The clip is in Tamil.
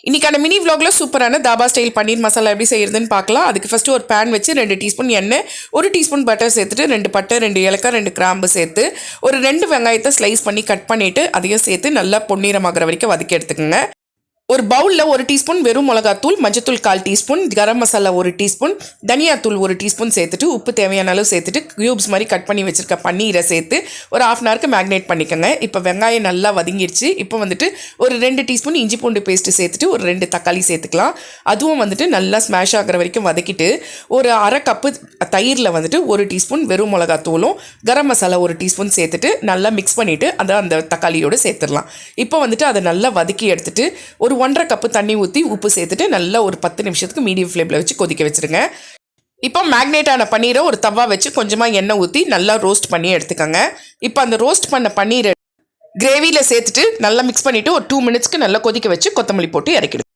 இன்றைக்கான மினி vlogல சூப்பரான தாபா ஸ்டைல் பன்னீர் மசாலா எப்படி செய்யறதுன்னு பார்க்கலாம். அதுக்கு ஃபஸ்ட்டு ஒரு பேன் வச்சு 2 டீஸ்பூன் எண்ணெய், 1 டீஸ்பூன் பட்டர் சேர்த்துட்டு 2 பட்டை, 2 ஏலக்காய், 2 கிராம்பு சேர்த்து ஒரு 2 வெங்காயத்தை ஸ்லைஸ் பண்ணி கட் பண்ணிவிட்டு அதையும் சேர்த்து நல்லா பொன்னிறமாகிற வரைக்கும் வதக்கி எடுத்துக்கோங்க. ஒரு பவுலில் 1 டீஸ்பூன் வெறும் மிளகாத்தூள், மஞ்சத்தூள் 1/4 டீஸ்பூன், கரம் மசாலா 1 டீஸ்பூன், தனியாத்தூள் 1 டீஸ்பூன் சேர்த்துட்டு உப்பு தேவையான அளவு சேர்த்துட்டு க்யூப்ஸ் மாதிரி கட் பண்ணி வச்சுருக்க பன்னீரை சேர்த்து ஒரு 1/2 hourக்கு மேக்னேட் பண்ணிக்கோங்க. இப்போ வெங்காயம் நல்லா வதங்கிடுச்சு. இப்போ வந்துட்டு ஒரு 2 டீஸ்பூன் இஞ்சி பூண்டு பேஸ்ட்டு சேர்த்துட்டு ஒரு 2 தக்காளி சேர்த்துக்கலாம். அதுவும் வந்துட்டு நல்லா ஸ்மாஷ் ஆகிற வரைக்கும் வதக்கிட்டு ஒரு 1/2 கப்பு தயிரில் வந்துட்டு 1 டீஸ்பூன் வெறும் மிளகாத்தூளும் கரம் மசாலா 1 டீஸ்பூன் சேர்த்துட்டு நல்லா மிக்ஸ் பண்ணிவிட்டு அதை அந்த தக்காளியோடு சேர்த்துடலாம். இப்போ வந்துட்டு அதை நல்லா வதக்கி எடுத்துட்டு ஒரு 1/2 கப்பு தண்ணி ஊற்றி உப்பு சேர்த்துட்டு நல்லா ஒரு 10 நிமிஷத்துக்கு மீடியம் ஃப்ளேமில் வச்சு கொதிக்க வச்சுருங்க. இப்போ மேக்னேட் ஆன பன்னீரை ஒரு தவா வச்சு கொஞ்சமாக எண்ணெய் ஊற்றி நல்லா ரோஸ்ட் பண்ணி எடுத்துக்கோங்க. இப்போ அந்த ரோஸ்ட் பண்ண பன்னீரை கிரேவியில் சேர்த்துட்டு நல்லா மிக்ஸ் பண்ணிவிட்டு ஒரு 2 மினிட்ஸ்க்கு நல்லா கொதிக்க வச்சு கொத்தமல்லி போட்டு இறக்கிடுங்க.